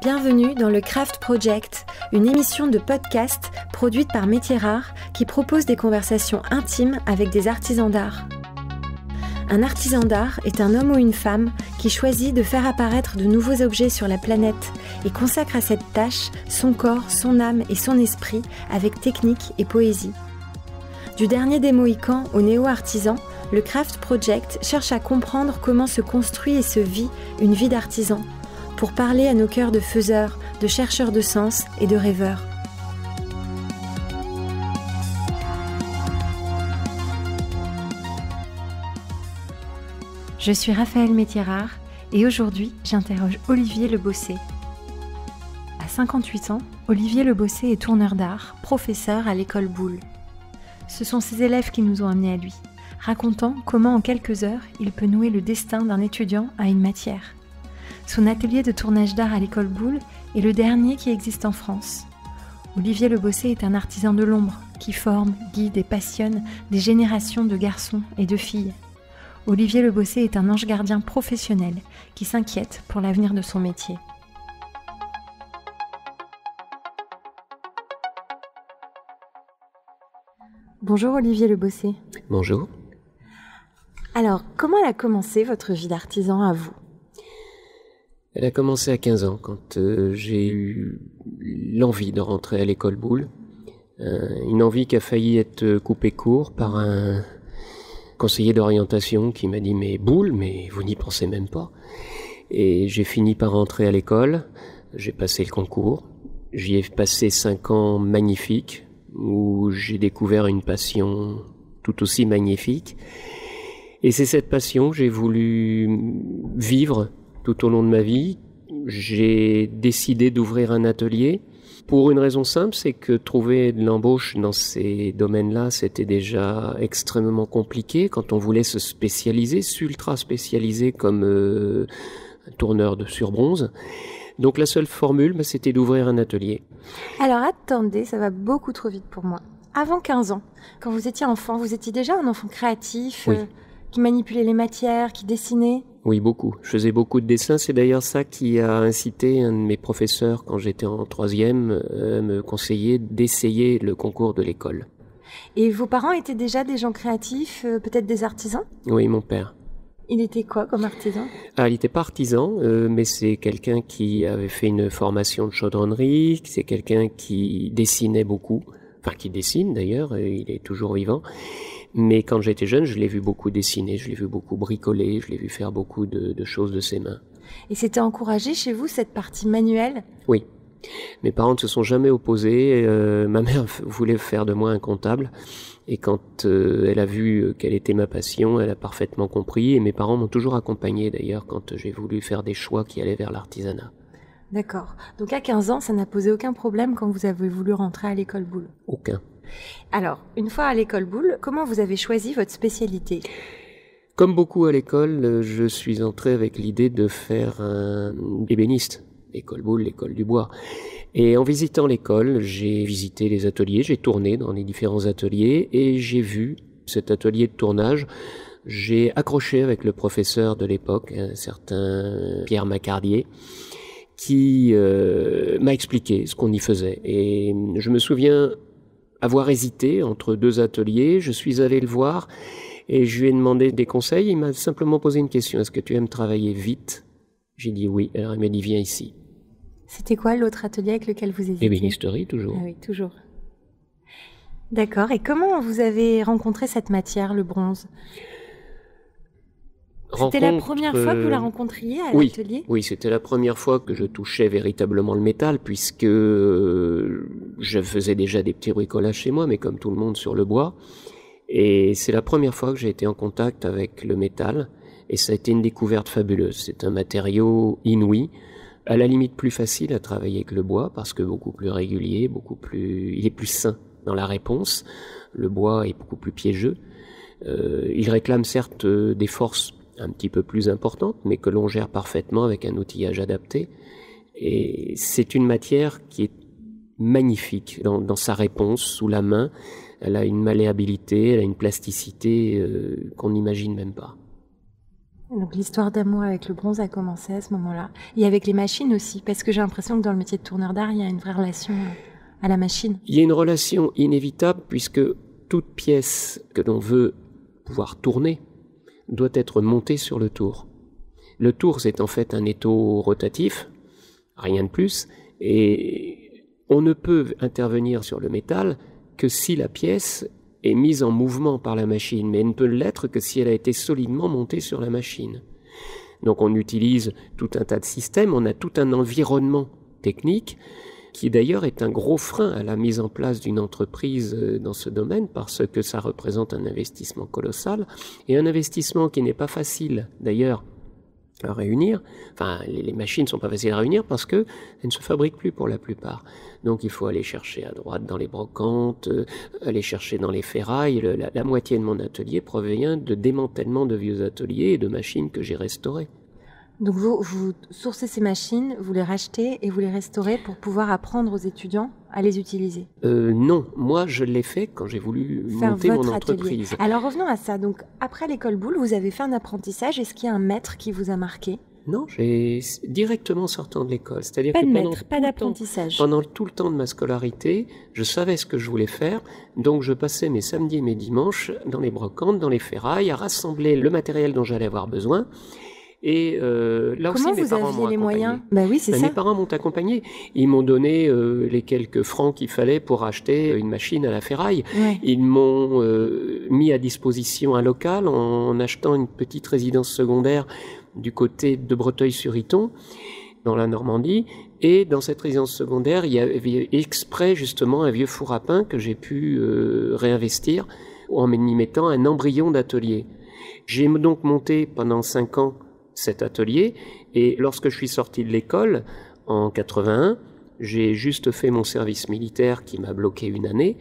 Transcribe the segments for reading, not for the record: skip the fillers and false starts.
Bienvenue dans le Craft Project, une émission de podcast produite par Métiers Rares qui propose des conversations intimes avec des artisans d'art. Un artisan d'art est un homme ou une femme qui choisit de faire apparaître de nouveaux objets sur la planète et consacre à cette tâche son corps, son âme et son esprit avec technique et poésie. Du dernier des Mohicans au néo-artisan, le Craft Project cherche à comprendre comment se construit et se vit une vie d'artisan, pour parler à nos cœurs de faiseurs, de chercheurs de sens et de rêveurs. Je suis Raphaël Métiers Rares et aujourd'hui, j'interroge Olivier Lebossé. À 58 ans, Olivier Lebossé est tourneur d'art, professeur à l'école Boulle. Ce sont ses élèves qui nous ont amenés à lui, racontant comment en quelques heures, il peut nouer le destin d'un étudiant à une matière. Son atelier de tournage d'art à l'école Boulle est le dernier qui existe en France. Olivier Lebossé est un artisan de l'ombre qui forme, guide et passionne des générations de garçons et de filles. Olivier Lebossé est un ange gardien professionnel qui s'inquiète pour l'avenir de son métier. Bonjour Olivier Lebossé. Bonjour. Alors, comment elle a commencé votre vie d'artisan à vous ? Elle a commencé à 15 ans, quand j'ai eu l'envie de rentrer à l'école Boulle. Une envie qui a failli être coupée court par un conseiller d'orientation qui m'a dit « Mais Boulle, mais vous n'y pensez même pas ». Et j'ai fini par rentrer à l'école, j'ai passé le concours. J'y ai passé 5 ans magnifiques, où j'ai découvert une passion tout aussi magnifique. Et c'est cette passion que j'ai voulu vivre tout au long de ma vie. J'ai décidé d'ouvrir un atelier pour une raison simple, c'est que trouver de l'embauche dans ces domaines-là, c'était déjà extrêmement compliqué quand on voulait se spécialiser, s'ultra spécialiser comme un tourneur de surbronze. Donc la seule formule, c'était d'ouvrir un atelier. Alors attendez, ça va beaucoup trop vite pour moi. Avant 15 ans, quand vous étiez enfant, vous étiez déjà un enfant créatif, oui. Qui manipulait les matières, qui dessinait ? Oui, beaucoup. Je faisais beaucoup de dessins. C'est d'ailleurs ça qui a incité un de mes professeurs, quand j'étais en 3e, à me conseiller d'essayer le concours de l'école. Et vos parents étaient déjà des gens créatifs, peut-être des artisans ? Oui, mon père. Il était quoi comme artisan ? Il n'était pas artisan, mais c'est quelqu'un qui avait fait une formation de chaudronnerie, c'est quelqu'un qui dessinait beaucoup, enfin qui dessine d'ailleurs, il est toujours vivant. Mais quand j'étais jeune, je l'ai vu beaucoup dessiner, je l'ai vu beaucoup bricoler, je l'ai vu faire beaucoup de choses de ses mains. Et c'était encouragé chez vous, cette partie manuelle ? Oui. Mes parents ne se sont jamais opposés. Ma mère voulait faire de moi un comptable. Et quand elle a vu quelle était ma passion, elle a parfaitement compris. Et mes parents m'ont toujours accompagné d'ailleurs quand j'ai voulu faire des choix qui allaient vers l'artisanat. D'accord. Donc à 15 ans, ça n'a posé aucun problème quand vous avez voulu rentrer à l'école Boulle ? Aucun. Alors, une fois à l'école Boulle, comment vous avez choisi votre spécialité ? Comme beaucoup à l'école, je suis entré avec l'idée de faire un ébéniste. L'école Boulle, l'école du bois. Et en visitant l'école, j'ai visité les ateliers, j'ai tourné dans les différents ateliers et j'ai vu cet atelier de tournage. J'ai accroché avec le professeur de l'époque, un certain Pierre Macardier, qui m'a expliqué ce qu'on y faisait. Et je me souviens avoir hésité entre 2 ateliers. Je suis allé le voir et je lui ai demandé des conseils. Il m'a simplement posé une question. Est-ce que tu aimes travailler vite ? J'ai dit oui. Alors il m'a dit viens ici. C'était quoi l'autre atelier avec lequel vous hésitiez ? Ébénisterie, toujours. Ah oui, toujours. D'accord. Et comment vous avez rencontré cette matière, le bronze ? C'était la première fois que vous la rencontriez à l'atelier ? Oui, c'était la première fois que je touchais véritablement le métal, puisque je faisais déjà des petits bricolages chez moi, mais comme tout le monde sur le bois. Et c'est la première fois que j'ai été en contact avec le métal, et ça a été une découverte fabuleuse. C'est un matériau inouï, à la limite plus facile à travailler que le bois, parce que beaucoup plus régulier, il est plus sain dans la réponse. Le bois est beaucoup plus piégeux. Il réclame certes des forces un petit peu plus importante, mais que l'on gère parfaitement avec un outillage adapté. Et c'est une matière qui est magnifique dans sa réponse, sous la main. Elle a une malléabilité, elle a une plasticité qu'on n'imagine même pas. Donc l'histoire d'amour avec le bronze a commencé à ce moment-là. Et avec les machines aussi, parce que j'ai l'impression que dans le métier de tourneur d'art, il y a une vraie relation à la machine. Il y a une relation inévitable puisque toute pièce que l'on veut pouvoir tourner doit être montée sur le tour. Le tour, c'est en fait un étau rotatif, rien de plus, et on ne peut intervenir sur le métal que si la pièce est mise en mouvement par la machine, mais elle ne peut l'être que si elle a été solidement montée sur la machine. Donc on utilise tout un tas de systèmes, on a tout un environnement technique qui d'ailleurs est un gros frein à la mise en place d'une entreprise dans ce domaine parce que ça représente un investissement colossal et un investissement qui n'est pas facile d'ailleurs à réunir. Enfin, les machines ne sont pas faciles à réunir parce qu'elles ne se fabriquent plus pour la plupart. Donc il faut aller chercher à droite dans les brocantes, aller chercher dans les ferrailles. La moitié de mon atelier provient de démantèlement de vieux ateliers et de machines que j'ai restaurées. Donc vous sourcez ces machines, vous les rachetez et vous les restaurez pour pouvoir apprendre aux étudiants à les utiliser? Non, moi je l'ai fait quand j'ai voulu monter mon entreprise. Alors revenons à ça. Donc après l'école Boulle, vous avez fait un apprentissage. Est-ce qu'il y a un maître qui vous a marqué? Non, j'ai directement sortant de l'école. C'est-à-dire pas que de maître, pas d'apprentissage. Pendant tout le temps de ma scolarité, je savais ce que je voulais faire. Donc je passais mes samedis et mes dimanches dans les brocantes, dans les ferrailles, à rassembler le matériel dont j'allais avoir besoin. Et là Comment aussi, mes parents m'ont accompagné. Moyens? Bah oui, c'est ça. Mes parents m'ont accompagné. Ils m'ont donné les quelques francs qu'il fallait pour acheter une machine à la ferraille. Ouais. Ils m'ont mis à disposition un local en achetant une petite résidence secondaire du côté de Breteuil-sur-Iton, dans la Normandie. Et dans cette résidence secondaire, il y avait exprès justement un vieux four à pain que j'ai pu réinvestir en y mettant un embryon d'atelier. J'ai donc monté pendant 5 ans cet atelier, et lorsque je suis sorti de l'école, en 81, j'ai juste fait mon service militaire qui m'a bloqué 1 année,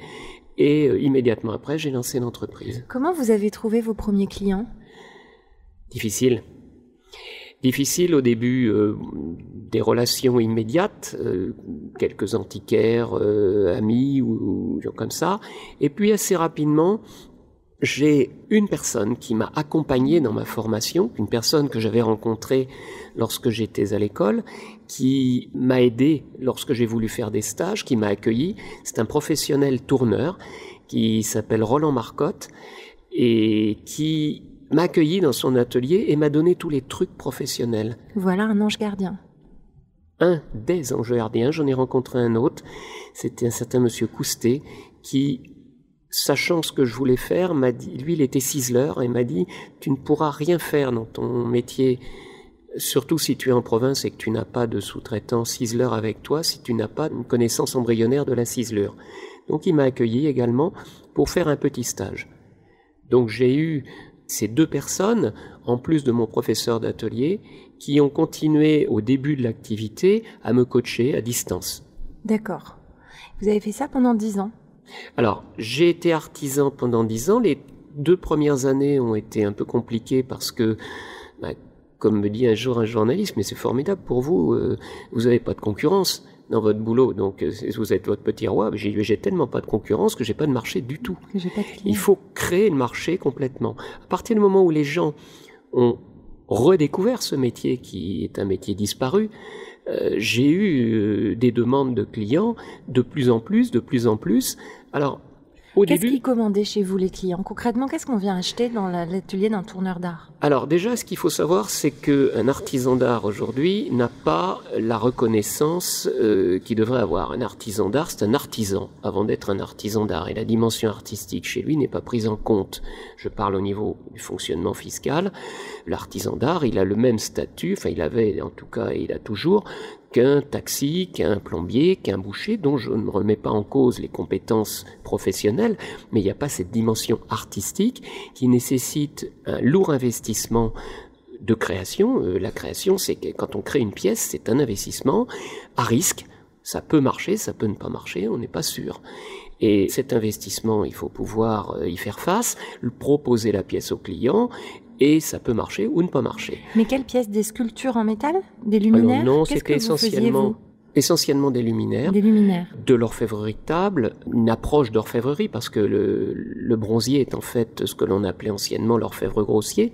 et immédiatement après, j'ai lancé l'entreprise. Comment vous avez trouvé vos premiers clients? Difficile. Difficile au début, des relations immédiates, quelques antiquaires, amis ou gens comme ça, et puis assez rapidement, j'ai une personne qui m'a accompagné dans ma formation, une personne que j'avais rencontrée lorsque j'étais à l'école, qui m'a aidé lorsque j'ai voulu faire des stages, qui m'a accueilli. C'est un professionnel tourneur qui s'appelle Roland Marcotte et qui m'a accueilli dans son atelier et m'a donné tous les trucs professionnels. Voilà un ange gardien. Un des anges gardiens, j'en ai rencontré un autre, c'était un certain monsieur Coustet qui, sachant ce que je voulais faire, m'a dit, lui il était ciseleur, et m'a dit tu ne pourras rien faire dans ton métier, surtout si tu es en province et que tu n'as pas de sous-traitant ciseleur avec toi, si tu n'as pas une connaissance embryonnaire de la ciselure. Donc il m'a accueilli également pour faire un petit stage. Donc j'ai eu ces 2 personnes, en plus de mon professeur d'atelier, qui ont continué au début de l'activité à me coacher à distance. D'accord. Vous avez fait ça pendant 10 ans? Alors, j'ai été artisan pendant 10 ans. Les 2 premières années ont été un peu compliquées parce que, comme me dit un jour un journaliste, mais c'est formidable pour vous, vous n'avez pas de concurrence dans votre boulot, donc vous êtes votre petit roi. J'ai tellement pas de concurrence que j'ai pas de marché du tout. Il faut créer le marché complètement. À partir du moment où les gens ont redécouvert ce métier qui est un métier disparu, j'ai eu des demandes de clients de plus en plus. Alors, au début, qu'est-ce qu'ils commandaient chez vous, les clients? Concrètement, qu'est-ce qu'on vient acheter dans l'atelier d'un tourneur d'art? Alors déjà, ce qu'il faut savoir, c'est qu'un artisan d'art aujourd'hui n'a pas la reconnaissance qu'il devrait avoir. Un artisan d'art, c'est un artisan avant d'être un artisan d'art. Et la dimension artistique chez lui n'est pas prise en compte. Je parle au niveau du fonctionnement fiscal. L'artisan d'art, il a le même statut, enfin il avait en tout cas, et il a toujours, qu'un taxi, qu'un plombier, qu'un boucher, dont je ne remets pas en cause les compétences professionnelles, mais il n'y a pas cette dimension artistique qui nécessite un lourd investissement de création. La création, c'est que quand on crée une pièce, c'est un investissement à risque. Ça peut marcher, ça peut ne pas marcher, on n'est pas sûr. Et cet investissement, il faut pouvoir y faire face, proposer la pièce au client, et ça peut marcher ou ne pas marcher. Mais quelles pièces? Des sculptures en métal? Des luminaires? Non, c'était essentiellement des luminaires. Des luminaires. De l'orfèvrerie de table, une approche d'orfèvrerie, parce que le bronzier est en fait ce que l'on appelait anciennement l'orfèvre grossier,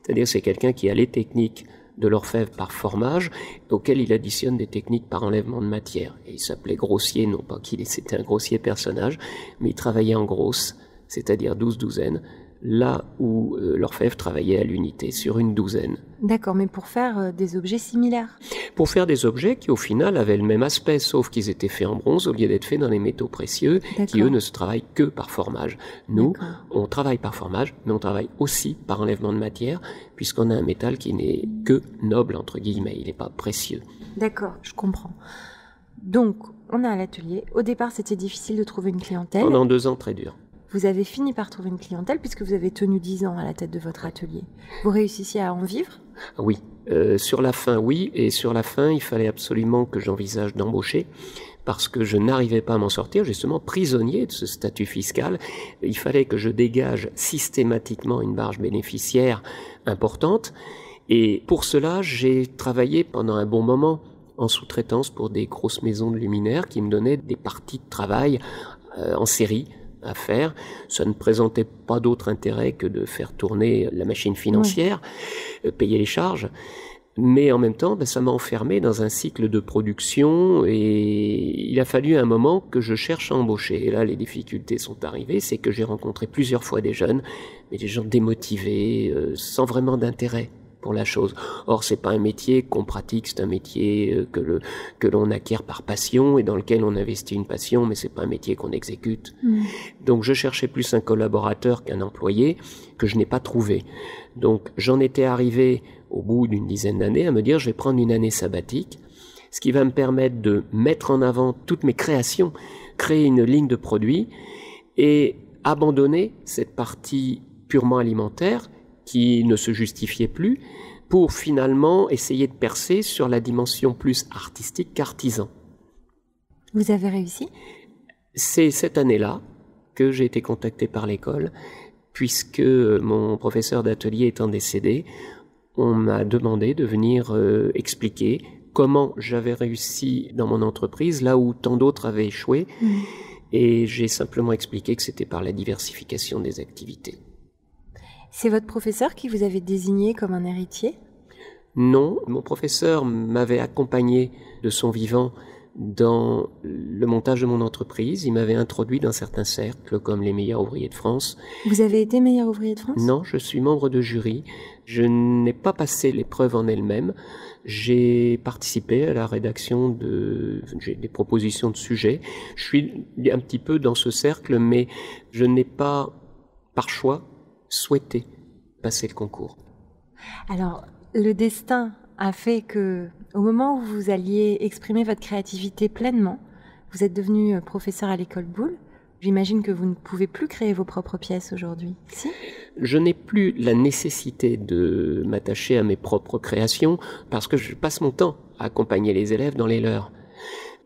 C'est-à-dire c'est quelqu'un qui a les techniques de l'orfèvre par formage, auquel il additionne des techniques par enlèvement de matière. Et il s'appelait grossier, non pas qu'il c'était un grossier personnage, mais il travaillait en grosse, c'est-à-dire 12 douzaines, là où l'orfèvre travaillait à l'unité, sur une douzaine. D'accord, mais pour faire des objets similaires. Pour faire des objets qui au final avaient le même aspect, sauf qu'ils étaient faits en bronze au lieu d'être faits dans les métaux précieux, qui eux ne se travaillent que par formage. Nous, on travaille par formage, mais on travaille aussi par enlèvement de matière, puisqu'on a un métal qui n'est que noble, entre guillemets, il n'est pas précieux. D'accord, je comprends. Donc, on est à l'atelier. Au départ, c'était difficile de trouver une clientèle. Pendant 2 ans, très dur. Vous avez fini par trouver une clientèle puisque vous avez tenu 10 ans à la tête de votre atelier. Vous réussissiez à en vivre ? Oui. Sur la fin, oui. Et sur la fin, il fallait absolument que j'envisage d'embaucher parce que je n'arrivais pas à m'en sortir, justement prisonnier de ce statut fiscal. Il fallait que je dégage systématiquement une marge bénéficiaire importante. Et pour cela, j'ai travaillé pendant un bon moment en sous-traitance pour des grosses maisons de luminaires qui me donnaient des parties de travail en série à faire. Ça ne présentait pas d'autre intérêt que de faire tourner la machine financière, payer les charges. Mais en même temps, ça m'a enfermé dans un cycle de production et il a fallu un moment que je cherche à embaucher. Et là, les difficultés sont arrivées. C'est que j'ai rencontré plusieurs fois des jeunes, mais des gens démotivés, sans vraiment d'intérêt pour la chose. Or, c'est pas un métier qu'on pratique, c'est un métier que l'on acquiert par passion et dans lequel on investit une passion, mais c'est pas un métier qu'on exécute. Donc, je cherchais plus un collaborateur qu'un employé que je n'ai pas trouvé. Donc, j'en étais arrivé au bout d'une dizaine d'années à me dire, je vais prendre une année sabbatique, ce qui va me permettre de mettre en avant toutes mes créations, créer une ligne de produits et abandonner cette partie purement alimentaire qui ne se justifiait plus, pour finalement essayer de percer sur la dimension plus artistique qu'artisan. Vous avez réussi ? C'est cette année-là que j'ai été contacté par l'école, puisque mon professeur d'atelier étant décédé, on m'a demandé de venir expliquer comment j'avais réussi dans mon entreprise, là où tant d'autres avaient échoué, et j'ai simplement expliqué que c'était par la diversification des activités. C'est votre professeur qui vous avait désigné comme un héritier ? Non, mon professeur m'avait accompagné de son vivant dans le montage de mon entreprise. Il m'avait introduit dans certains cercles comme les meilleurs ouvriers de France. Vous avez été meilleur ouvrier de France ? Non, je suis membre de jury. Je n'ai pas passé l'épreuve en elle-même. J'ai participé à la rédaction des propositions de sujets. Je suis un petit peu dans ce cercle, mais je n'ai pas, par choix, souhaité passer le concours. Alors, le destin a fait que, au moment où vous alliez exprimer votre créativité pleinement, vous êtes devenu professeur à l'école Boulle. J'imagine que vous ne pouvez plus créer vos propres pièces aujourd'hui. Si ? Je n'ai plus la nécessité de m'attacher à mes propres créations parce que je passe mon temps à accompagner les élèves dans les leurs.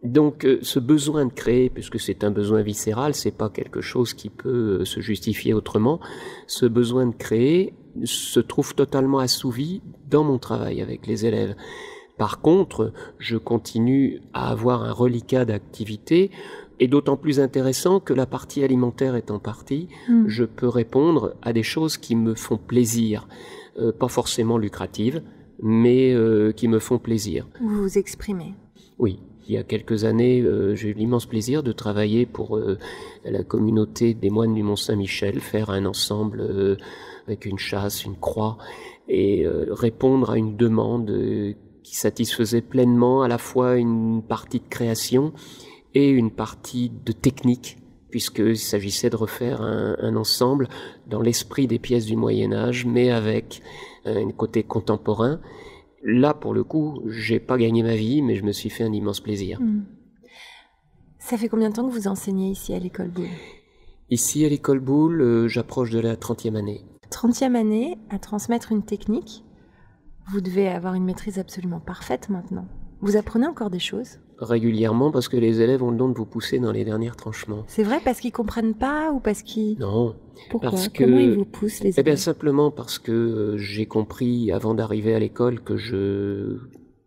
Donc ce besoin de créer, puisque c'est un besoin viscéral, c'est pas quelque chose qui peut se justifier autrement, ce besoin de créer se trouve totalement assouvi dans mon travail avec les élèves. Par contre, je continue à avoir un reliquat d'activité et d'autant plus intéressant que la partie alimentaire étant partie, je peux répondre à des choses qui me font plaisir, pas forcément lucratives, mais qui me font plaisir. Vous vous exprimez. Oui. Il y a quelques années, j'ai eu l'immense plaisir de travailler pour la communauté des moines du Mont-Saint-Michel, faire un ensemble avec une châsse, une croix, et répondre à une demande qui satisfaisait pleinement à la fois une partie de création et une partie de technique, puisqu'il s'agissait de refaire un ensemble dans l'esprit des pièces du Moyen-Âge, mais avec un côté contemporain. Là, pour le coup, j'ai pas gagné ma vie, mais je me suis fait un immense plaisir. Ça fait combien de temps que vous enseignez ici à l'école Boulle ? Ici, à l'école Boulle, j'approche de la 30e année. 30e année, à transmettre une technique. Vous devez avoir une maîtrise absolument parfaite maintenant. Vous apprenez encore des choses ? Régulièrement, parce que les élèves ont le don de vous pousser dans les derniers tranchements. C'est vrai, parce qu'ils comprennent pas ou parce qu'ils... Non. Pourquoi ? Parce que... Comment ils vous poussent, les élèves ? Eh bien, simplement parce que j'ai compris, avant d'arriver à l'école, que je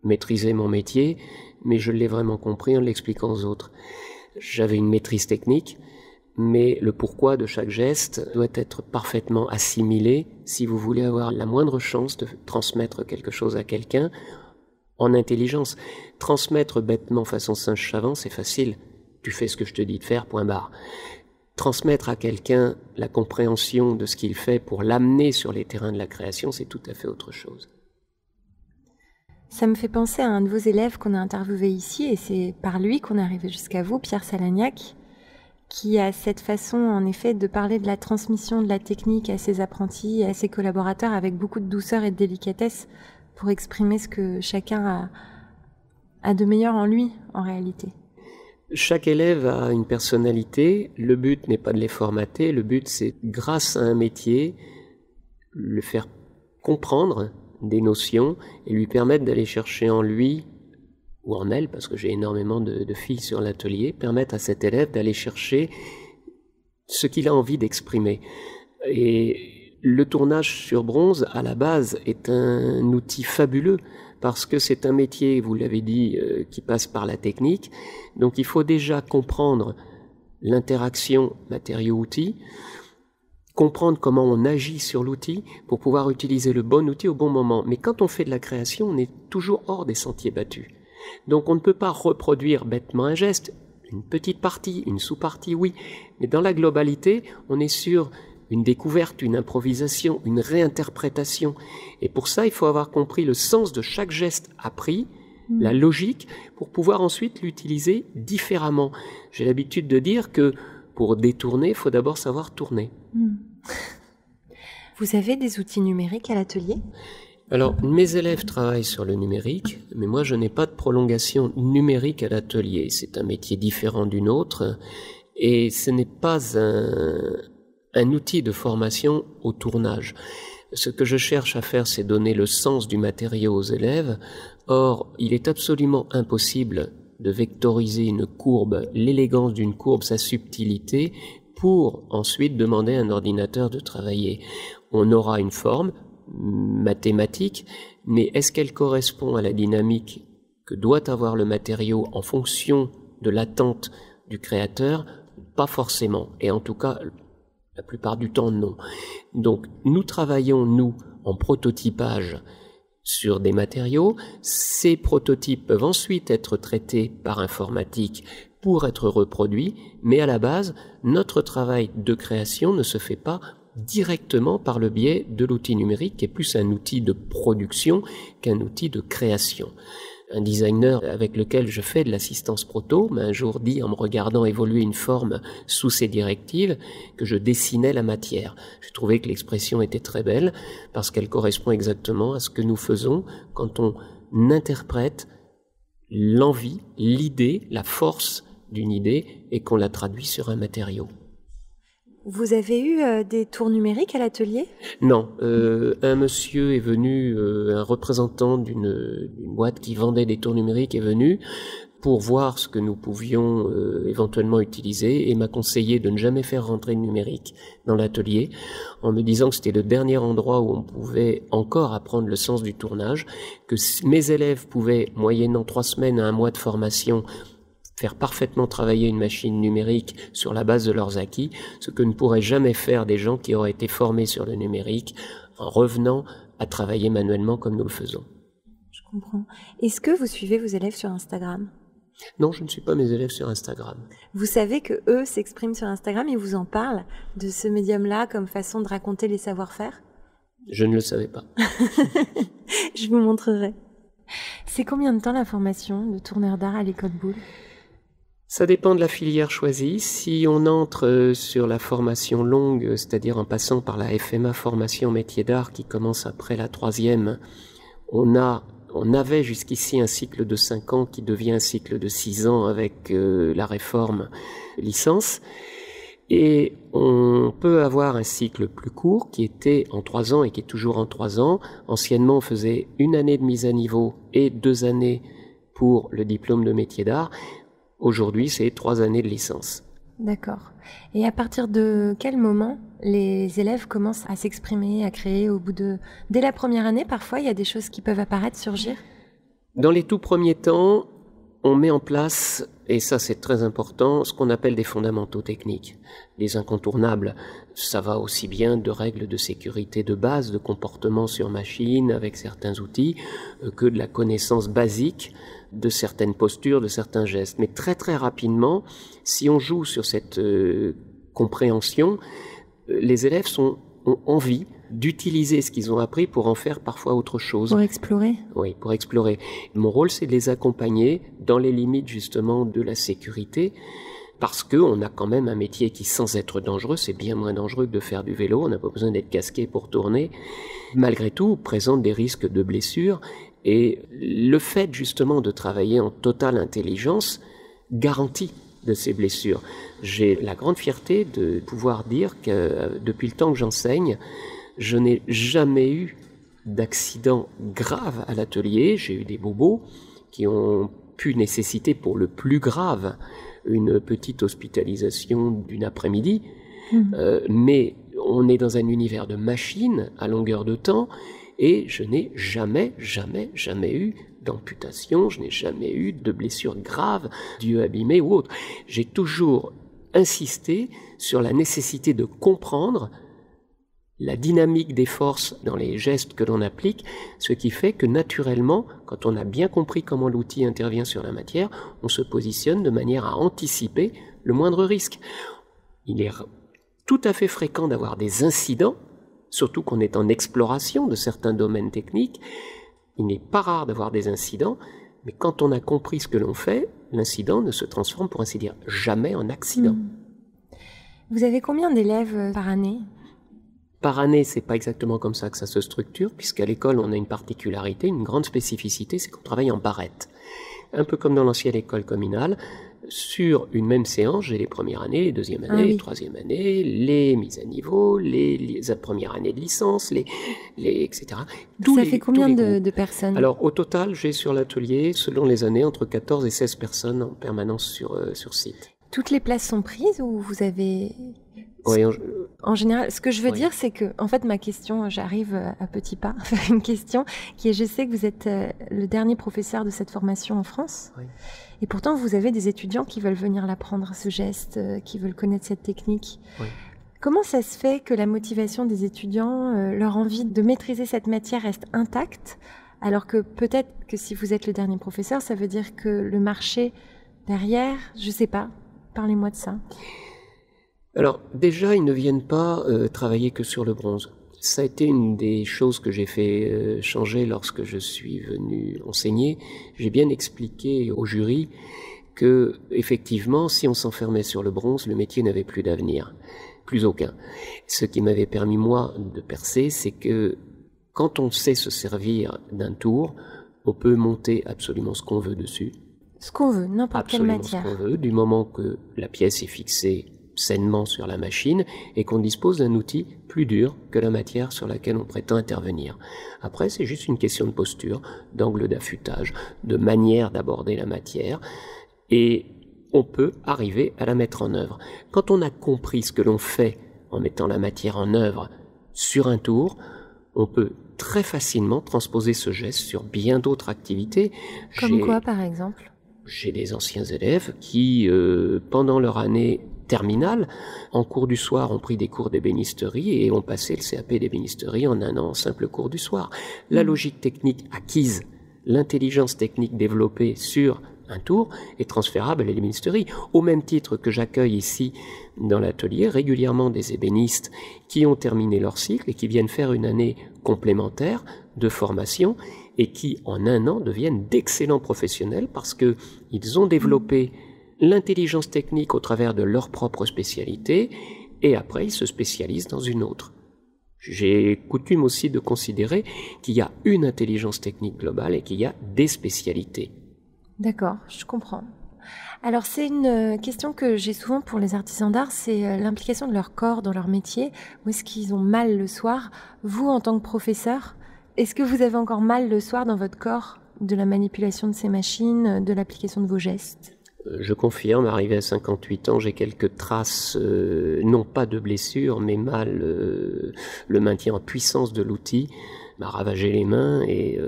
maîtrisais mon métier, mais je l'ai vraiment compris en l'expliquant aux autres. J'avais une maîtrise technique, mais le pourquoi de chaque geste doit être parfaitement assimilé si vous voulez avoir la moindre chance de transmettre quelque chose à quelqu'un en intelligence. Transmettre bêtement façon singe savant, c'est facile. Tu fais ce que je te dis de faire, point barre. Transmettre à quelqu'un la compréhension de ce qu'il fait pour l'amener sur les terrains de la création, c'est tout à fait autre chose. Ça me fait penser à un de vos élèves qu'on a interviewé ici, et c'est par lui qu'on est arrivé jusqu'à vous, Pierre Salagnac, qui a cette façon, en effet, de parler de la transmission de la technique à ses apprentis et à ses collaborateurs avec beaucoup de douceur et de délicatesse pour exprimer ce que chacun a de meilleur en lui, en réalité. Chaque élève a une personnalité, le but n'est pas de les formater, le but c'est, grâce à un métier, le faire comprendre des notions et lui permettre d'aller chercher en lui, ou en elle, parce que j'ai énormément de filles sur l'atelier, permettre à cet élève d'aller chercher ce qu'il a envie d'exprimer. Et le tournage sur bronze, à la base, est un outil fabuleux, parce que c'est un métier, vous l'avez dit, qui passe par la technique. Donc il faut déjà comprendre l'interaction matériau-outil, comprendre comment on agit sur l'outil pour pouvoir utiliser le bon outil au bon moment. Mais quand on fait de la création, on est toujours hors des sentiers battus. Donc on ne peut pas reproduire bêtement un geste, une petite partie, une sous-partie, oui. Mais dans la globalité, on est sur une découverte, une improvisation, une réinterprétation. Et pour ça, il faut avoir compris le sens de chaque geste appris, la logique, pour pouvoir ensuite l'utiliser différemment. J'ai l'habitude de dire que pour détourner, il faut d'abord savoir tourner. Vous avez des outils numériques à l'atelier ? Alors, mes élèves travaillent sur le numérique, mais moi, je n'ai pas de prolongation numérique à l'atelier. C'est un métier différent d'une autre, et ce n'est pas un outil de formation au tournage. Ce que je cherche à faire, c'est donner le sens du matériau aux élèves. Or, il est absolument impossible de vectoriser une courbe, l'élégance d'une courbe, sa subtilité, pour ensuite demander à un ordinateur de travailler. On aura une forme mathématique, mais est-ce qu'elle correspond à la dynamique que doit avoir le matériau en fonction de l'attente du créateur? Pas forcément, et en tout cas, la plupart du temps, non. Donc, nous travaillons, nous, en prototypage sur des matériaux. Ces prototypes peuvent ensuite être traités par informatique pour être reproduits, mais à la base, notre travail de création ne se fait pas directement par le biais de l'outil numérique, qui est plus un outil de production qu'un outil de création. Un designer avec lequel je fais de l'assistance proto m'a un jour dit, en me regardant évoluer une forme sous ses directives, que je dessinais la matière. J'ai trouvé que l'expression était très belle, parce qu'elle correspond exactement à ce que nous faisons quand on interprète l'envie, l'idée, la force d'une idée, et qu'on la traduit sur un matériau. Vous avez eu des tours numériques à l'atelier ? Non. Un monsieur est venu, un représentant d'une boîte qui vendait des tours numériques est venu pour voir ce que nous pouvions éventuellement utiliser, et m'a conseillé de ne jamais faire rentrer le numérique dans l'atelier, en me disant que c'était le dernier endroit où on pouvait encore apprendre le sens du tournage, que mes élèves pouvaient, moyennant 3 semaines à 1 mois de formation, faire parfaitement travailler une machine numérique sur la base de leurs acquis, ce que ne pourraient jamais faire des gens qui auraient été formés sur le numérique en revenant à travailler manuellement comme nous le faisons. Je comprends. Est-ce que vous suivez vos élèves sur Instagram ? Non, je ne suis pas mes élèves sur Instagram. Vous savez que eux s'expriment sur Instagram, ils vous en parlent de ce médium-là comme façon de raconter les savoir-faire ? Je ne le savais pas. Je vous montrerai. C'est combien de temps la formation de tourneur d'art à l'école Boulle ? Ça dépend de la filière choisie. Si on entre sur la formation longue, c'est-à-dire en passant par la FMA formation métier d'art qui commence après la 3e, on avait jusqu'ici un cycle de 5 ans qui devient un cycle de 6 ans avec la réforme licence. Et on peut avoir un cycle plus court qui était en 3 ans et qui est toujours en 3 ans. Anciennement, on faisait 1 année de mise à niveau et 2 années pour le diplôme de métier d'art. Aujourd'hui, c'est 3 années de licence. D'accord. Et à partir de quel moment les élèves commencent à s'exprimer, à créer dès la première année, parfois, il y a des choses qui peuvent apparaître, surgir ? Dans les tout premiers temps, on met en place, et ça c'est très important, ce qu'on appelle des fondamentaux techniques. Les incontournables, ça va aussi bien de règles de sécurité de base, de comportement sur machine avec certains outils, que de la connaissance basique de certaines postures, de certains gestes. Mais très très rapidement, si on joue sur cette compréhension, les élèves ont envie d'utiliser ce qu'ils ont appris pour en faire parfois autre chose. Pour explorer? Oui, pour explorer. Mon rôle, c'est de les accompagner dans les limites justement de la sécurité, parce qu'on a quand même un métier qui, sans être dangereux, c'est bien moins dangereux que de faire du vélo, on n'a pas besoin d'être casqué pour tourner, malgré tout présente des risques de blessures, et le fait justement de travailler en totale intelligence garantit de ces blessures. J'ai la grande fierté de pouvoir dire que depuis le temps que j'enseigne, je n'ai jamais eu d'accident grave à l'atelier. J'ai eu des bobos qui ont pu nécessiter pour le plus grave une petite hospitalisation d'une après-midi. Mais on est dans un univers de machines à longueur de temps et je n'ai jamais eu d'amputation, je n'ai jamais eu de blessure grave, d'yeux abîmés ou autre. J'ai toujours insisté sur la nécessité de comprendre la dynamique des forces dans les gestes que l'on applique, ce qui fait que naturellement, quand on a bien compris comment l'outil intervient sur la matière, on se positionne de manière à anticiper le moindre risque. Il est tout à fait fréquent d'avoir des incidents, surtout qu'on est en exploration de certains domaines techniques. Il n'est pas rare d'avoir des incidents, mais quand on a compris ce que l'on fait, l'incident ne se transforme, pour ainsi dire, jamais en accident. Vous avez combien d'élèves par année ? Par année, c'est pas exactement comme ça que ça se structure, puisqu'à l'école, on a une particularité, une grande spécificité, c'est qu'on travaille en barrette. Un peu comme dans l'ancienne école communale, sur une même séance, j'ai les premières années, les deuxièmes années, les troisièmes années, les mises à niveau, les premières années de licence, etc. Ça fait combien de personnes ? Alors, au total, j'ai sur l'atelier, selon les années, entre 14 et 16 personnes en permanence sur site. Toutes les places sont prises ou vous avez... Oui, en général, ce que je veux dire, c'est que, en fait, ma question, j'arrive à petits pas à faire une question qui est, je sais que vous êtes le dernier professeur de cette formation en France, et pourtant vous avez des étudiants qui veulent venir l'apprendre, ce geste, qui veulent connaître cette technique. Comment ça se fait que la motivation des étudiants, leur envie de maîtriser cette matière reste intacte, alors que peut-être que si vous êtes le dernier professeur, ça veut dire que le marché derrière, je sais pas, parlez-moi de ça. Alors déjà, ils ne viennent pas travailler que sur le bronze. Ça a été une des choses que j'ai fait changer lorsque je suis venu enseigner. J'ai bien expliqué au jury que, effectivement, si on s'enfermait sur le bronze, le métier n'avait plus d'avenir, plus aucun. Ce qui m'avait permis, moi, de percer, c'est que quand on sait se servir d'un tour, on peut monter absolument ce qu'on veut dessus. Ce qu'on veut, n'importe quelle matière. Ce qu'on veut, du moment que la pièce est fixée sainement sur la machine et qu'on dispose d'un outil plus dur que la matière sur laquelle on prétend intervenir. Après, c'est juste une question de posture, d'angle d'affûtage, de manière d'aborder la matière et on peut arriver à la mettre en œuvre. Quand on a compris ce que l'on fait en mettant la matière en œuvre sur un tour, on peut très facilement transposer ce geste sur bien d'autres activités. Comme quoi, par exemple ? J'ai des anciens élèves qui, pendant leur année terminale, en cours du soir, ont pris des cours d'ébénisterie et ont passé le CAP d'ébénisterie en un an, en simple cours du soir. La logique technique acquise, l'intelligence technique développée sur un tour est transférable à l'ébénisterie. Au même titre que j'accueille ici, dans l'atelier, régulièrement des ébénistes qui ont terminé leur cycle et qui viennent faire une année complémentaire de formation et qui, en un an, deviennent d'excellents professionnels parce qu'ils ont développé l'intelligence technique au travers de leur propre spécialité et après ils se spécialisent dans une autre. J'ai coutume aussi de considérer qu'il y a une intelligence technique globale et qu'il y a des spécialités. D'accord, je comprends. Alors c'est une question que j'ai souvent pour les artisans d'art, c'est l'implication de leur corps dans leur métier. Où est-ce qu'ils ont mal le soir ? Vous, en tant que professeur, est-ce que vous avez encore mal le soir dans votre corps de la manipulation de ces machines, de l'application de vos gestes ? Je confirme, arrivé à 58 ans, j'ai quelques traces, non pas de blessures, mais mal le maintien en puissance de l'outil m'a ravagé les mains et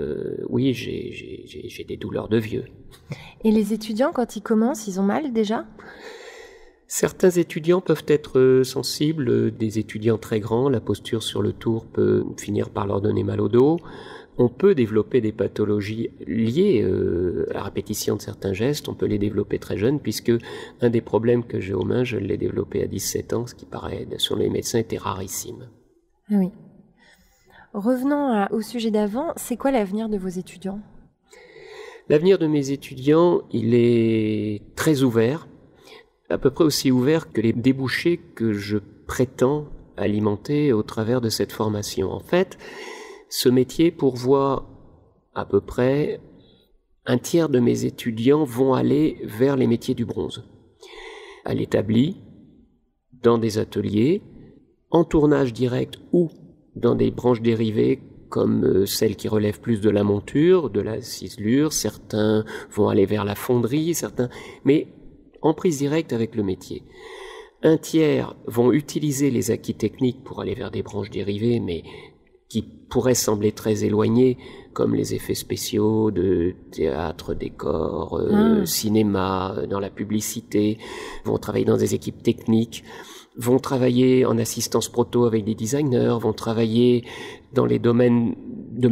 oui, j'ai des douleurs de vieux. Et les étudiants, quand ils commencent, ils ont mal déjà? Certains étudiants peuvent être sensibles, des étudiants très grands, la posture sur le tour peut finir par leur donner mal au dos. On peut développer des pathologies liées à la répétition de certains gestes, on peut les développer très jeunes, puisque un des problèmes que j'ai aux mains, je l'ai développé à 17 ans, ce qui paraît, sur les médecins, était rarissime. Ah oui. Revenons au sujet d'avant, c'est quoi l'avenir de vos étudiants? L'avenir de mes étudiants, il est très ouvert, à peu près aussi ouvert que les débouchés que je prétends alimenter au travers de cette formation. En fait, ce métier pourvoit à peu près un tiers de mes étudiants vont aller vers les métiers du bronze. À l'établi, dans des ateliers, en tournage direct ou dans des branches dérivées comme celles qui relèvent plus de la monture, de la ciselure. Certains vont aller vers la fonderie, mais en prise directe avec le métier. Un tiers vont utiliser les acquis techniques pour aller vers des branches dérivées, mais qui pourraient sembler très éloignés, comme les effets spéciaux de théâtre, décor, cinéma, dans la publicité, vont travailler dans des équipes techniques, vont travailler en assistance proto avec des designers, vont travailler dans les domaines de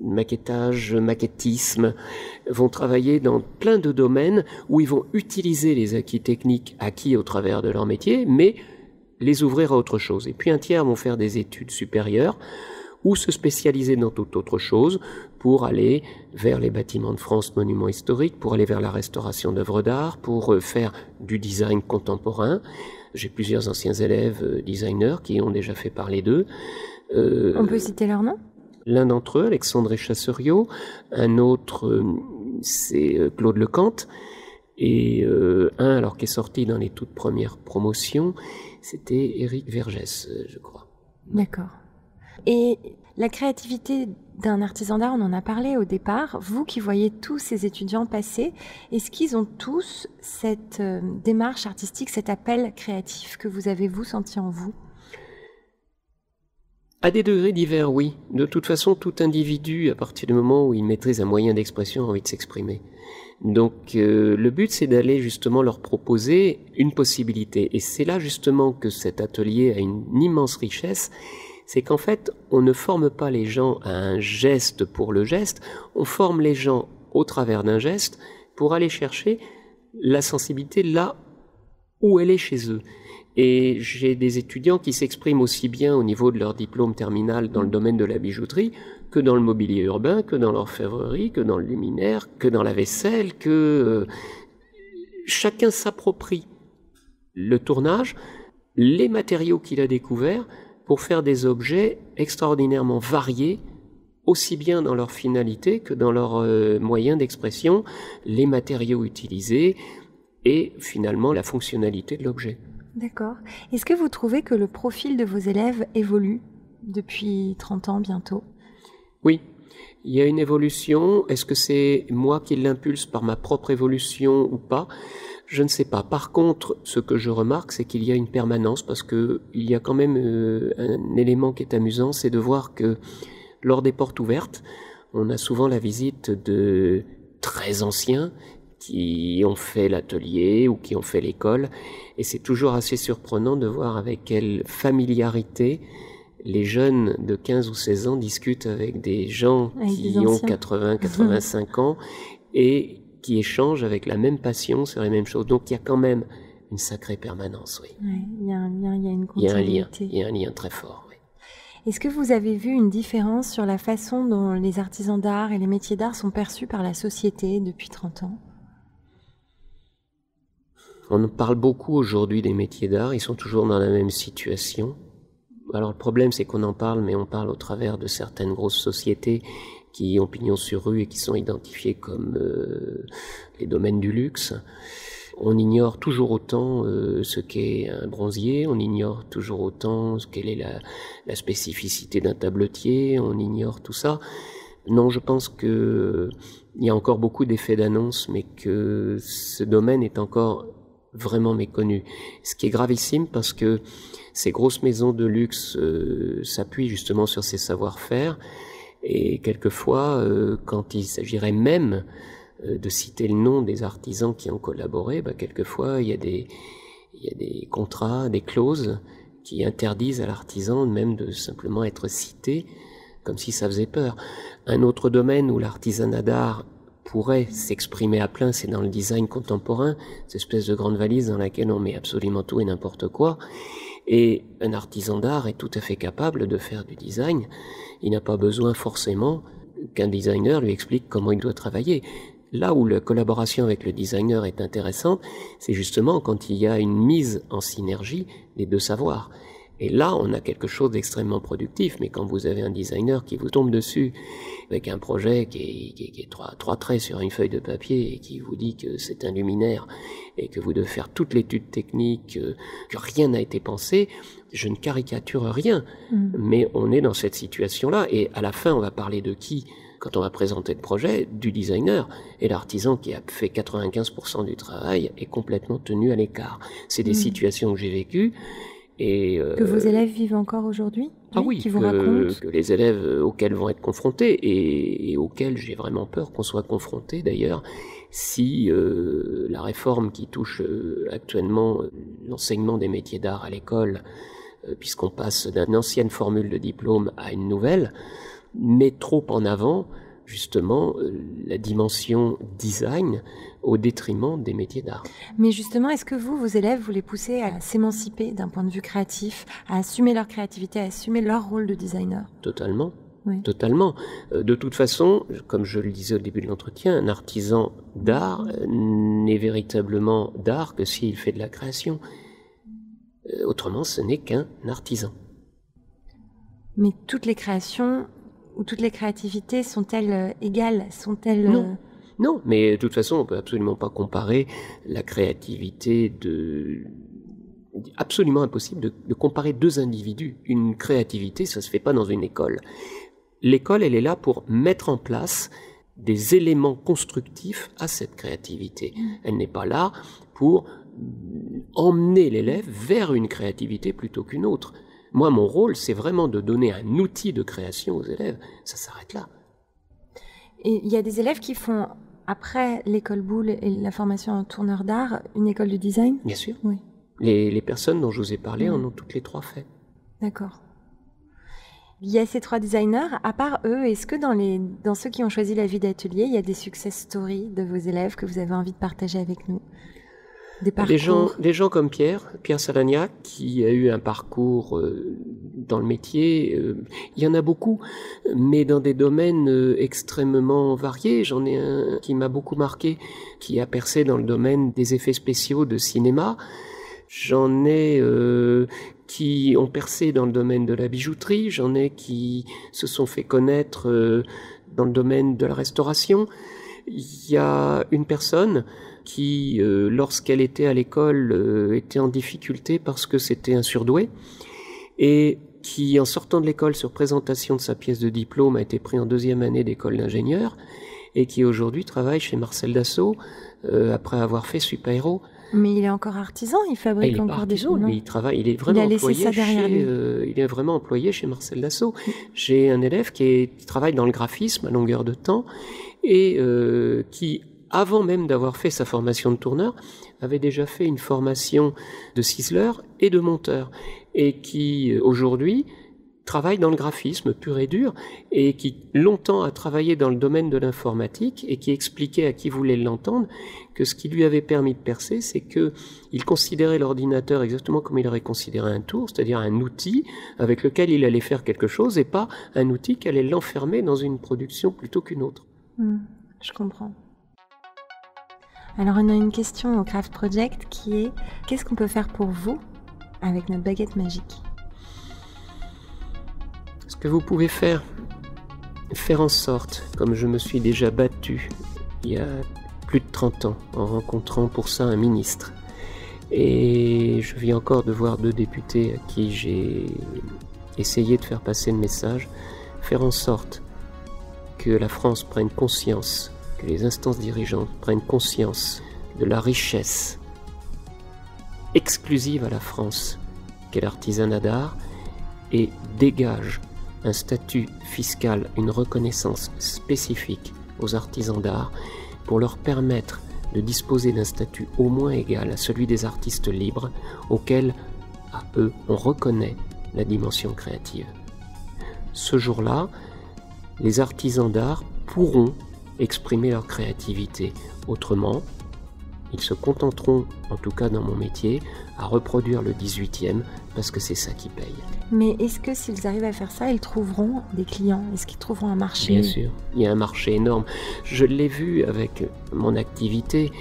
maquettage, maquettisme, vont travailler dans plein de domaines où ils vont utiliser les acquis techniques acquis au travers de leur métier, mais les ouvrir à autre chose. Et puis un tiers vont faire des études supérieures ou se spécialiser dans toute autre chose pour aller vers les bâtiments de France, monuments historiques, pour aller vers la restauration d'œuvres d'art, pour faire du design contemporain. J'ai plusieurs anciens élèves designers qui ont déjà fait parler d'eux. On peut citer leur nom? L'un d'entre eux, Alexandre Chasseriot, un autre, c'est Claude Lecante, et un, alors qui est sorti dans les toutes premières promotions, c'était Éric Vergès, je crois. D'accord. Et la créativité d'un artisan d'art, on en a parlé au départ. Vous qui voyez tous ces étudiants passer, est-ce qu'ils ont tous cette démarche artistique, cet appel créatif que vous avez, vous, senti en vous? À des degrés divers, oui. De toute façon, tout individu, à partir du moment où il maîtrise un moyen d'expression, a envie de s'exprimer. Donc le but, c'est d'aller justement leur proposer une possibilité. Et c'est là justement que cet atelier a une immense richesse. C'est qu'en fait, on ne forme pas les gens à un geste pour le geste, on forme les gens au travers d'un geste pour aller chercher la sensibilité là où elle est chez eux. Et j'ai des étudiants qui s'expriment aussi bien au niveau de leur diplôme terminal dans le domaine de la bijouterie que dans le mobilier urbain, que dans l'orfèvrerie, que dans le luminaire, que dans la vaisselle, que chacun s'approprie le tournage, les matériaux qu'il a découverts pour faire des objets extraordinairement variés, aussi bien dans leur finalité que dans leurs moyens d'expression, les matériaux utilisés et finalement la fonctionnalité de l'objet. D'accord. Est-ce que vous trouvez que le profil de vos élèves évolue depuis 30 ans bientôt? Oui, il y a une évolution. Est-ce que c'est moi qui l'impulse par ma propre évolution ou pas? Je ne sais pas. Par contre, ce que je remarque, c'est qu'il y a une permanence, parce que il y a quand même un élément qui est amusant, c'est de voir que lors des portes ouvertes, on a souvent la visite de très anciens qui ont fait l'atelier ou qui ont fait l'école, et c'est toujours assez surprenant de voir avec quelle familiarité les jeunes de 15 ou 16 ans discutent avec des gens qui ont 80, 85 ans et qui échangent avec la même passion sur les mêmes choses. Donc il y a quand même une sacrée permanence, oui. Ouais, il y a un lien, il y a une continuité. Il y a un lien très fort, oui. Est-ce que vous avez vu une différence sur la façon dont les artisans d'art et les métiers d'art sont perçus par la société depuis 30 ans? On parle beaucoup aujourd'hui des métiers d'art, ils sont toujours dans la même situation. Alors le problème, c'est qu'on en parle, mais on parle au travers de certaines grosses sociétés qui ont pignon sur rue et qui sont identifiées comme les domaines du luxe. On ignore toujours autant ce qu'est un bronzier, on ignore toujours autant quelle est la spécificité d'un tabletier, on ignore tout ça. Non, je pense que il y a encore beaucoup d'effets d'annonce, mais que ce domaine est encore vraiment méconnu. Ce qui est gravissime parce que Ces grosses maisons de luxe s'appuient justement sur ces savoir-faire, et quelquefois, quand il s'agirait même de citer le nom des artisans qui ont collaboré, quelquefois il y a des contrats, des clauses qui interdisent à l'artisan même de simplement être cité, comme si ça faisait peur. Un autre domaine où l'artisanat d'art pourrait s'exprimer à plein, c'est dans le design contemporain, cette espèce de grande valise dans laquelle on met absolument tout et n'importe quoi. Et un artisan d'art est tout à fait capable de faire du design. Il n'a pas besoin forcément qu'un designer lui explique comment il doit travailler. Là où la collaboration avec le designer est intéressante, c'est justement quand il y a une mise en synergie des deux savoirs. Et là, on a quelque chose d'extrêmement productif. Mais quand vous avez un designer qui vous tombe dessus avec un projet qui est trois traits sur une feuille de papier et qui vous dit que c'est un luminaire et que vous devez faire toute l'étude technique, que rien n'a été pensé, je ne caricature rien. Mais on est dans cette situation-là. Et à la fin, on va parler de qui ? Quand on va présenter le projet, du designer, et l'artisan qui a fait 95% du travail est complètement tenu à l'écart. C'est des situations que j'ai vécues. Et, que vos élèves vivent encore aujourd'hui? Ah oui, qui vous racontent que les élèves auxquels vont être confrontés et auxquels j'ai vraiment peur qu'on soit confrontés d'ailleurs, si la réforme qui touche actuellement l'enseignement des métiers d'art à l'école, puisqu'on passe d'une ancienne formule de diplôme à une nouvelle, met trop en avant justement la dimension design au détriment des métiers d'art. Mais justement, est-ce que vos élèves, vous les poussez à s'émanciper d'un point de vue créatif, à assumer leur créativité, à assumer leur rôle de designer? Totalement. Oui. Totalement. De toute façon, comme je le disais au début de l'entretien, un artisan d'art n'est véritablement d'art que s'il fait de la création. Autrement, ce n'est qu'un artisan. Mais toutes les créations ou toutes les créativités sont-elles égales? Sont-elles... Non, mais de toute façon, on ne peut absolument pas comparer la créativité absolument impossible de comparer deux individus. Une créativité, ça ne se fait pas dans une école. L'école, elle est là pour mettre en place des éléments constructifs à cette créativité. Elle n'est pas là pour emmener l'élève vers une créativité plutôt qu'une autre. Moi, mon rôle, c'est vraiment de donner un outil de création aux élèves. Ça s'arrête là. Et il y a des élèves qui font, après l'école Boulle et la formation en tourneur d'art, une école de design? Bien sûr. Oui. Les personnes dont je vous ai parlé en ont toutes les trois fait. D'accord. Il y a ces trois designers. À part eux, est-ce que dans ceux qui ont choisi la vie d'atelier, il y a des success stories de vos élèves que vous avez envie de partager avec nous? Des parcours. Des gens comme Pierre Salagnac, qui a eu un parcours dans le métier, il y en a beaucoup, mais dans des domaines extrêmement variés. J'en ai un qui m'a beaucoup marqué, qui a percé dans le domaine des effets spéciaux de cinéma. J'en ai qui ont percé dans le domaine de la bijouterie. J'en ai qui se sont fait connaître dans le domaine de la restauration. Il y a une personne qui, lorsqu'elle était à l'école, était en difficulté parce que c'était un surdoué, et qui, en sortant de l'école sur présentation de sa pièce de diplôme, a été pris en deuxième année d'école d'ingénieur, et qui aujourd'hui travaille chez Marcel Dassault, après avoir fait Super Héros. Mais il est encore artisan, il fabrique encore des choses. Il travaille, il est vraiment il est vraiment employé chez Marcel Dassault. J'ai un élève qui travaille dans le graphisme à longueur de temps, et qui, avant même d'avoir fait sa formation de tourneur, avait déjà fait une formation de ciseleur et de monteur, et qui aujourd'hui travaille dans le graphisme pur et dur, et qui longtemps a travaillé dans le domaine de l'informatique, et qui expliquait à qui voulait l'entendre que ce qui lui avait permis de percer, c'est que il considérait l'ordinateur exactement comme il aurait considéré un tour, c'est-à-dire un outil avec lequel il allait faire quelque chose, et pas un outil qui allait l'enfermer dans une production plutôt qu'une autre. Je comprends. Alors on a une question au Craft Project qui est: qu'est-ce qu'on peut faire pour vous avec notre baguette magique? Ce que vous pouvez faire en sorte, comme je me suis déjà battu il y a plus de 30 ans en rencontrant pour ça un ministre, et je viens encore de voir 2 députés à qui j'ai essayé de faire passer le message, faire en sorte que la France prenne conscience, que les instances dirigeantes prennent conscience de la richesse exclusive à la France qu'est l'artisanat d'art et dégage un statut fiscal, une reconnaissance spécifique aux artisans d'art pour leur permettre de disposer d'un statut au moins égal à celui des artistes libres auxquels, à eux, on reconnaît la dimension créative. Ce jour-là, les artisans d'art pourront exprimer leur créativité. Autrement, ils se contenteront, en tout cas dans mon métier, à reproduire le 18e parce que c'est ça qui paye. Mais est-ce que s'ils arrivent à faire ça, ils trouveront des clients? Est-ce qu'ils trouveront un marché? Bien sûr, il y a un marché énorme. Je l'ai vu avec mon activité.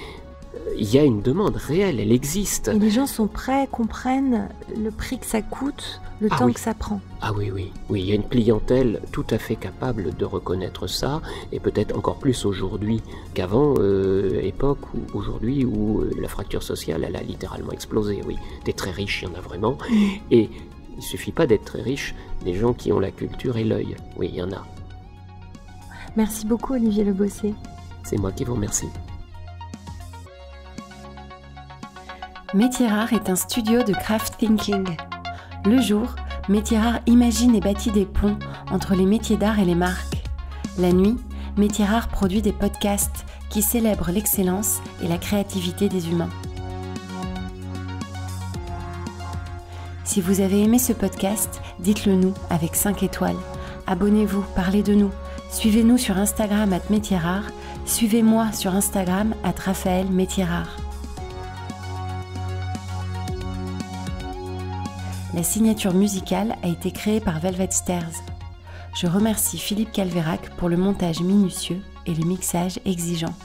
Il y a une demande réelle, elle existe. Et les gens sont prêts, comprennent le prix que ça coûte, le temps que ça prend. Ah oui, il y a une clientèle tout à fait capable de reconnaître ça, et peut-être encore plus aujourd'hui qu'avant, époque aujourd'hui où la fracture sociale, elle a littéralement explosé. Oui, des très riches, il y en a vraiment, et il suffit pas d'être très riche, des gens qui ont la culture et l'œil. Oui, il y en a. Merci beaucoup Olivier Le Bossé. C'est moi qui vous remercie. Métiers Rares est un studio de craft thinking. Le jour, Métiers Rares imagine et bâtit des ponts entre les métiers d'art et les marques. La nuit, Métiers Rares produit des podcasts qui célèbrent l'excellence et la créativité des humains. Si vous avez aimé ce podcast, dites-le nous avec 5 étoiles. Abonnez-vous, parlez de nous. Suivez-nous sur Instagram @métiersrares. Suivez-moi sur Instagram @RaphaëlMétiersRares. La signature musicale a été créée par Velvet Stairs. Je remercie Philippe Calvérac pour le montage minutieux et le mixage exigeant.